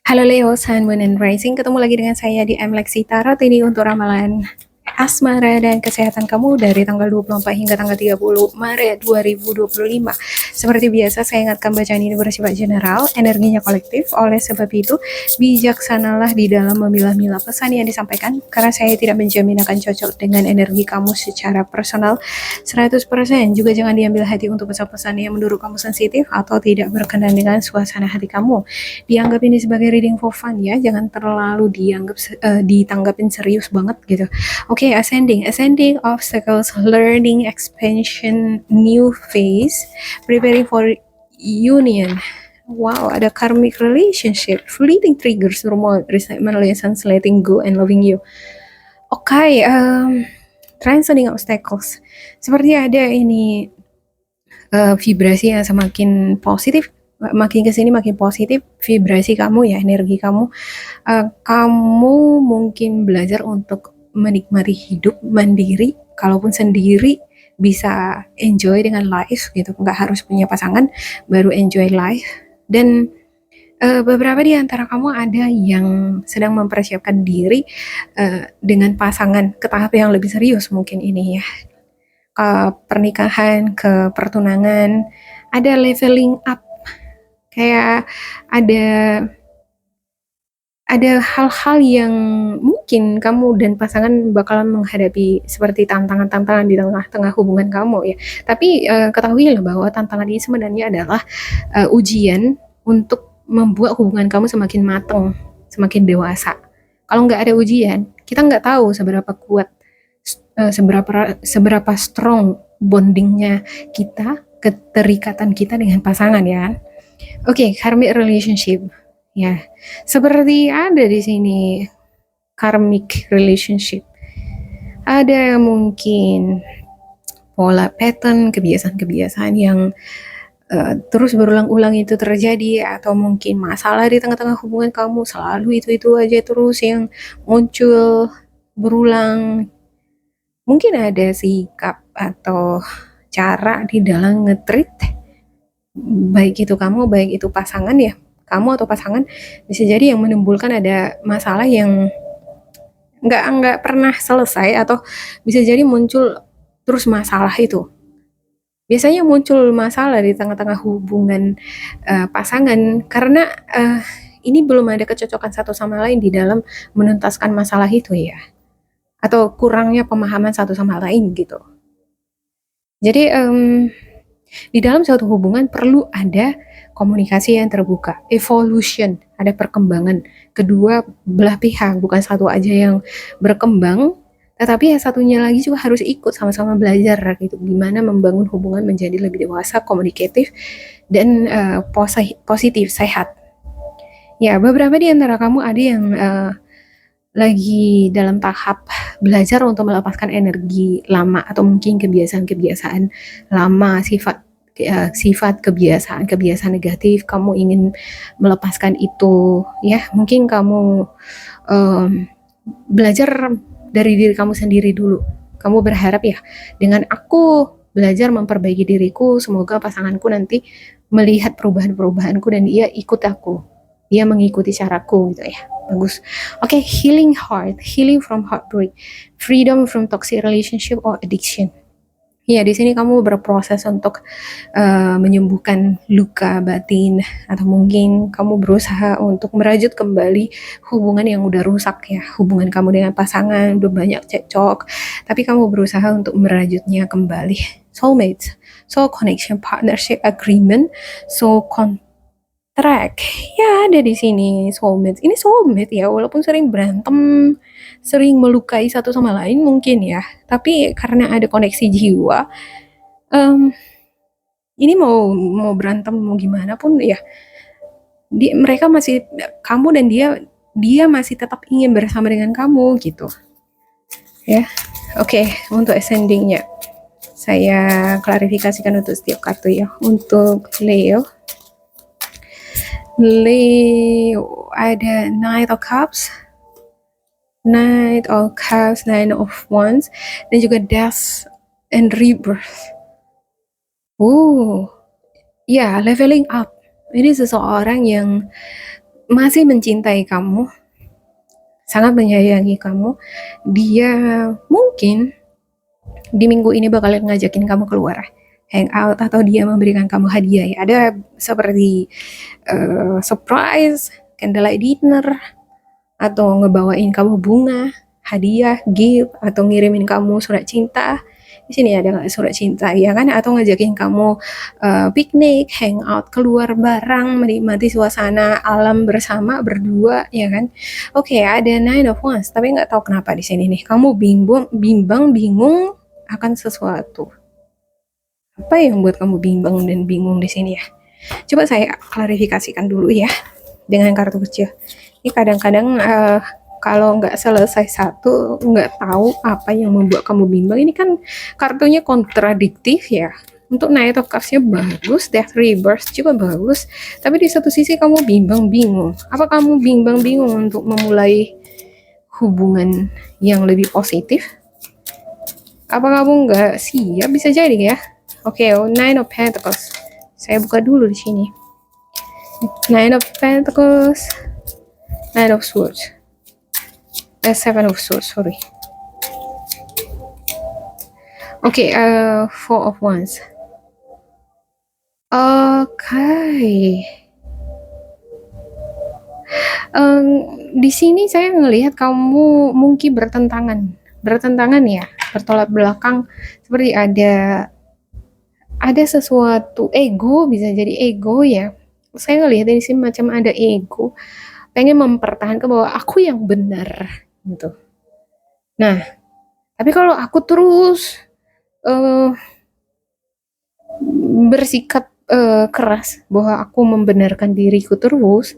Halo Leo, Sun, Moon, and Rising. Ketemu lagi dengan saya di M. Lexi Tarot ini untuk ramalan asmara dan kesehatan kamu dari tanggal 24 hingga tanggal 30 Maret 2025. Seperti biasa, saya ingatkan bacaan ini bersifat general, energinya kolektif. Oleh sebab itu, bijaksanalah di dalam memilah-milah pesan yang disampaikan, karena saya tidak menjamin akan cocok dengan energi kamu secara personal 100%. Juga jangan diambil hati untuk pesan-pesan yang menurut kamu sensitif atau tidak berkenan dengan suasana hati kamu. Dianggap ini sebagai reading for fun ya, jangan terlalu ditanggapin serius banget gitu. Oke, ascending obstacles, learning, expansion, new phase, preparing for union. Wow, ada karmic relationship, fleeting triggers, rumor, resentment, lessons, letting go, and loving you. Oke, transcending obstacles. Seperti ada ini vibrasi yang semakin positif, makin kesini makin positif vibrasi kamu ya, energi kamu. Kamu mungkin belajar untuk menikmati hidup mandiri, kalaupun sendiri bisa enjoy dengan life gitu, nggak harus punya pasangan baru enjoy life. Dan beberapa di antara kamu ada yang sedang mempersiapkan diri dengan pasangan ke tahap yang lebih serius mungkin ini ya, ke pernikahan, ke pertunangan, ada leveling up, kayak ada hal-hal yang mungkin kamu dan pasangan bakalan menghadapi seperti tantangan-tantangan di tengah-tengah hubungan kamu ya. Tapi ketahuilah bahwa tantangan ini sebenarnya adalah ujian untuk membuat hubungan kamu semakin matang, semakin dewasa. Kalau nggak ada ujian, kita nggak tahu seberapa kuat, seberapa strong bondingnya kita, keterikatan kita dengan pasangan ya kan. Oke, karmic relationship. Ya, seperti ada di sini karmic relationship. Ada mungkin pola pattern, kebiasaan-kebiasaan yang terus berulang-ulang itu terjadi, atau mungkin masalah di tengah-tengah hubungan kamu selalu itu-itu aja terus yang muncul berulang. Mungkin ada sikap atau cara di dalam nge-treat, baik itu kamu, baik itu pasangan ya, kamu atau pasangan, bisa jadi yang menimbulkan ada masalah yang nggak pernah selesai, atau bisa jadi muncul terus masalah itu. Biasanya muncul masalah di tengah-tengah hubungan pasangan karena ini belum ada kecocokan satu sama lain di dalam menuntaskan masalah itu ya, atau kurangnya pemahaman satu sama lain gitu. Jadi di dalam suatu hubungan perlu ada komunikasi yang terbuka, evolution, ada perkembangan kedua belah pihak, bukan satu aja yang berkembang, tetapi yang satunya lagi juga harus ikut sama-sama belajar gitu, gimana membangun hubungan menjadi lebih dewasa, komunikatif, dan positif, sehat. Ya, beberapa di antara kamu ada yang lagi dalam tahap belajar untuk melepaskan energi lama, atau mungkin kebiasaan-kebiasaan lama, sifat kebiasaan negatif, kamu ingin melepaskan itu ya. Mungkin kamu belajar dari diri kamu sendiri dulu. Kamu berharap ya, dengan aku belajar memperbaiki diriku, semoga pasanganku nanti melihat perubahan-perubahanku dan dia ikut aku, dia mengikuti caraku gitu ya. Bagus. Oke, healing heart, healing from heartbreak, freedom from toxic relationship or addiction. Ya, di sini kamu berproses untuk menyembuhkan luka batin, atau mungkin kamu berusaha untuk merajut kembali hubungan yang udah rusak ya. Hubungan kamu dengan pasangan udah banyak cekcok, tapi kamu berusaha untuk merajutnya kembali. Soulmates, soul connection, partnership agreement, soul track. Ya, ada di sini soulmate. Ini soulmate ya, walaupun sering berantem, sering melukai satu sama lain mungkin ya. Tapi karena ada koneksi jiwa, um, ini mau berantem mau gimana pun ya, mereka masih, kamu dan dia masih tetap ingin bersama dengan kamu gitu. Ya. Oke, untuk ascendingnya saya klarifikasikan untuk setiap kartu ya. Untuk Leo ada Knight of Cups, Knight of Cups, Nine of Wands, dan juga Death and Rebirth. Ya, leveling up. Ini seseorang yang masih mencintai kamu, sangat menyayangi kamu. Dia mungkin di minggu ini bakalan ngajakin kamu keluar, hangout, atau dia memberikan kamu hadiah ya. Ada seperti surprise, candlelight dinner, atau ngebawain kamu bunga, hadiah, gift, atau ngirimin kamu surat cinta. Di sini ada nggak surat cinta ya kan? Atau ngajakin kamu piknik, hangout, keluar bareng, menikmati suasana alam bersama berdua ya kan? Oke, ada nine of wands, tapi nggak tahu kenapa di sini nih kamu bingung akan sesuatu. Apa yang buat kamu bimbang dan bingung di sini ya? Coba saya klarifikasikan dulu ya dengan kartu kecil. Ini kadang-kadang kalau nggak selesai satu, nggak tahu apa yang membuat kamu bimbang. Ini kan kartunya kontradiktif ya. Untuk Knight of Cups-nya bagus, Death Reverse juga bagus. Tapi di satu sisi kamu bimbang bingung. Apa kamu bimbang bingung untuk memulai hubungan yang lebih positif? Apa kamu nggak siap? Bisa jadi ya. Oke, Nine of Pentacles. Saya buka dulu di sini. Nine of Pentacles, Nine of Swords, Seven of Swords, sorry. Oke, Four of Wands. Oke. Di sini saya ngelihat kamu mungkin bertentangan ya, bertolak belakang, seperti ada sesuatu ego, bisa jadi ego ya. Saya ngelihat di sini macam ada ego, pengen mempertahankan bahwa aku yang benar gitu. Nah, tapi kalau aku terus bersikap keras bahwa aku membenarkan diriku terus,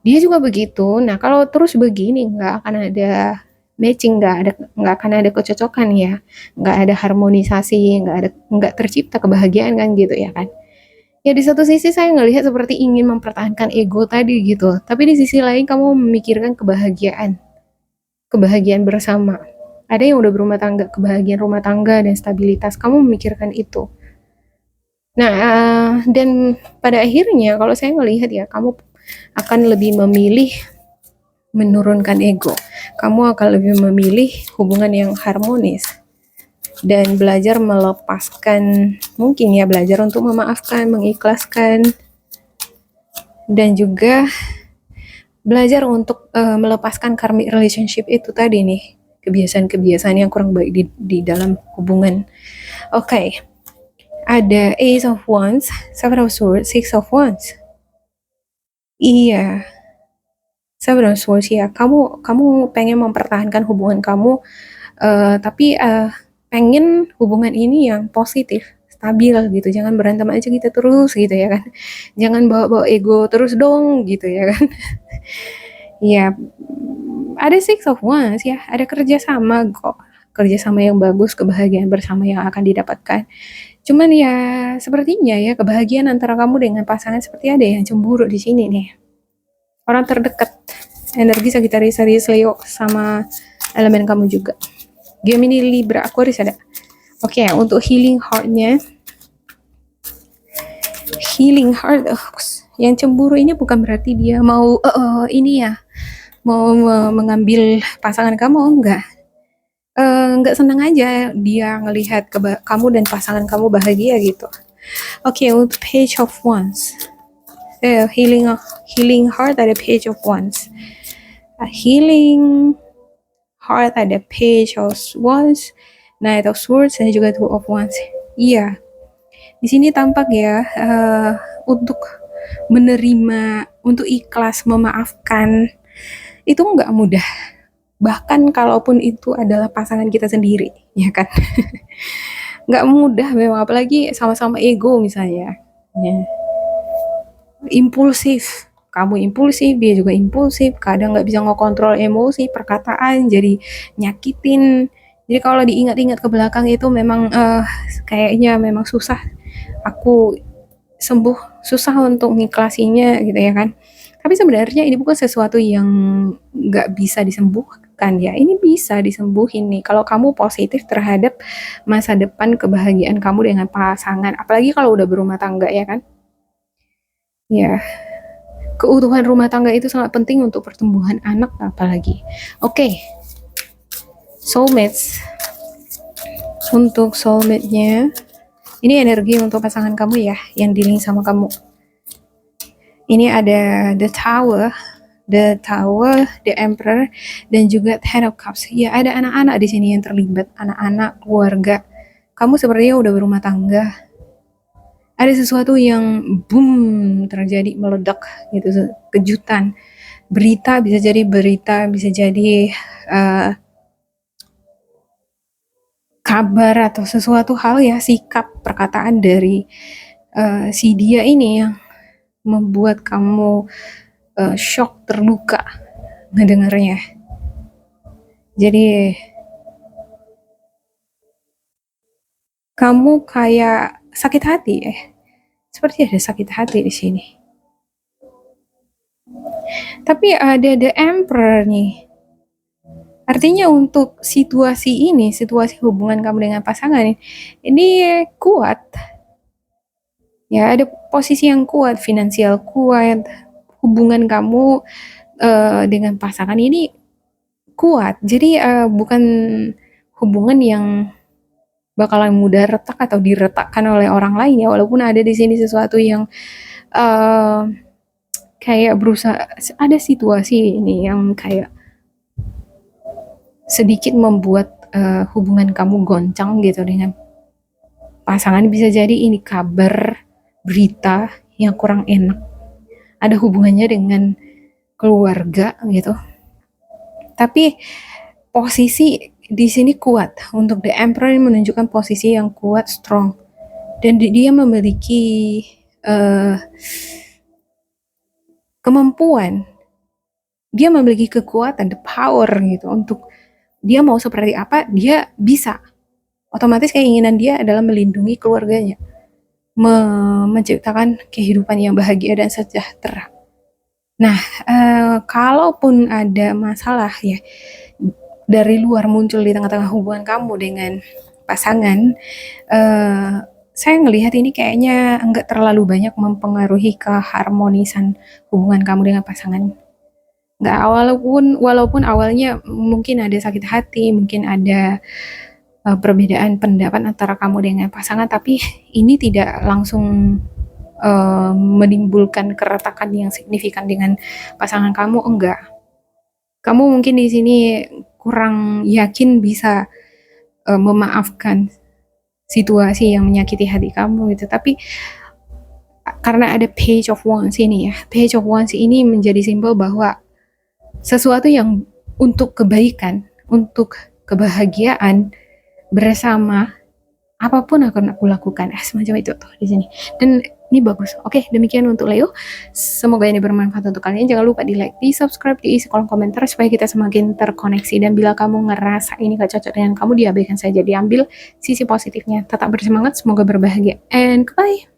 dia juga begitu. Nah, kalau terus begini nggak akan ada matching, nggak akan ada kecocokan ya, nggak ada harmonisasi, nggak tercipta kebahagiaan kan gitu ya kan. Ya di satu sisi saya ngelihat seperti ingin mempertahankan ego tadi gitu, tapi di sisi lain kamu memikirkan kebahagiaan bersama. Ada yang udah berumah tangga, kebahagiaan rumah tangga dan stabilitas, kamu memikirkan itu. Nah, dan pada akhirnya kalau saya ngelihat ya, kamu akan lebih memilih menurunkan ego. Kamu akan lebih memilih hubungan yang harmonis dan belajar melepaskan, mungkin ya belajar untuk memaafkan, mengikhlaskan, dan juga belajar untuk melepaskan karmic relationship itu tadi nih, kebiasaan-kebiasaan yang kurang baik di dalam hubungan. Oke. Ada Ace of Wands, Seven of Swords, Six of Wands. Iya, Seven of Swords ya. Kamu pengen mempertahankan hubungan kamu, tapi pengen hubungan ini yang positif, stabil gitu. Jangan berantem aja gitu terus gitu ya kan. Jangan bawa-bawa ego terus dong gitu ya kan. Ya, ada Six of Wands ya. Ada kerjasama kok. Kerjasama yang bagus, kebahagiaan bersama yang akan didapatkan. Cuman ya sepertinya ya kebahagiaan antara kamu dengan pasangan seperti ada yang cemburu di sini nih. Orang terdekat, energi Sagittarius, Aries, Leo, sama elemen kamu juga. Gemini, Libra, Aquarius ada. Oke, untuk healing heart-nya. Healing heart, yang cemburu ini bukan berarti dia mau ini ya, mau mengambil pasangan kamu, enggak. Nggak senang aja dia ngelihat kamu dan pasangan kamu bahagia gitu. Oke, untuk Page of Wands. Healing heart ada Page of Wands. Healing heart ada Page of Wands, Knight of Swords, dan juga Two of Wands. Iya, di sini tampak ya untuk menerima, untuk ikhlas memaafkan itu nggak mudah. Bahkan kalaupun itu adalah pasangan kita sendiri, ya kan? Nggak mudah memang, apalagi sama-sama ego misalnya. Ya. Impulsif, kamu impulsif, dia juga impulsif, kadang nggak bisa ngekontrol emosi, perkataan, jadi nyakitin. Jadi kalau diingat-ingat ke belakang itu memang kayaknya memang susah. Aku susah untuk ngiklasinya gitu ya kan. Tapi sebenarnya ini bukan sesuatu yang nggak bisa disembuhkan ya. Ini bisa disembuhin nih kalau kamu positif terhadap masa depan kebahagiaan kamu dengan pasangan. Apalagi kalau udah berumah tangga ya kan. Ya, keutuhan rumah tangga itu sangat penting untuk pertumbuhan anak apalagi. Oke, soulmates. Untuk soulmate-nya, ini energi untuk pasangan kamu ya, yang dealing sama kamu. Ini ada the tower, the emperor, dan juga ten of cups. Ya, ada anak-anak di sini yang terlibat, anak-anak, keluarga. Kamu sepertinya udah berumah tangga. Ada sesuatu yang boom terjadi, meledak gitu, kejutan. Berita bisa jadi kabar atau sesuatu hal ya, sikap, perkataan dari si dia ini yang membuat kamu shock, terluka ngedengarnya. Jadi kamu kayak sakit hati ya. Seperti ada sakit hati di sini. Tapi ada the emperor nih. Artinya untuk situasi ini, situasi hubungan kamu dengan pasangan ini kuat. Ya, ada posisi yang kuat, finansial kuat, hubungan kamu dengan pasangan ini kuat. Jadi bukan hubungan yang bakalan mudah retak atau diretakkan oleh orang lain ya, walaupun ada di sini sesuatu yang kayak berusaha, ada situasi ini yang kayak sedikit membuat hubungan kamu goncang gitu dengan pasangan. Bisa jadi ini kabar, berita yang kurang enak, ada hubungannya dengan keluarga gitu. Tapi posisi di sini kuat. Untuk the emperor menunjukkan posisi yang kuat, strong, dan dia memiliki kemampuan, dia memiliki kekuatan, the power gitu, untuk dia mau seperti apa, dia bisa. Otomatis keinginan dia adalah melindungi keluarganya, menciptakan kehidupan yang bahagia dan sejahtera. Nah, kalaupun ada masalah ya dari luar muncul di tengah-tengah hubungan kamu dengan pasangan, saya ngelihat ini kayaknya enggak terlalu banyak mempengaruhi keharmonisan hubungan kamu dengan pasangan. Enggak, walaupun awalnya mungkin ada sakit hati, mungkin ada perbedaan pendapat antara kamu dengan pasangan, tapi ini tidak langsung menimbulkan keretakan yang signifikan dengan pasangan kamu, enggak. Kamu mungkin di sini kurang yakin bisa memaafkan situasi yang menyakiti hati kamu gitu, tapi karena ada Page of Wands ini ya, Page of Wands ini menjadi simbol bahwa sesuatu yang untuk kebaikan, untuk kebahagiaan bersama, apapun akan aku lakukan, semacam itu tuh di sini. Dan ini bagus. Oke, demikian untuk Leo. Semoga ini bermanfaat untuk kalian. Jangan lupa di like, di subscribe, diisi kolom komentar supaya kita semakin terkoneksi. Dan bila kamu ngerasa ini gak cocok dengan kamu, diabaikan saja, diambil sisi positifnya. Tetap bersemangat, semoga berbahagia. And goodbye.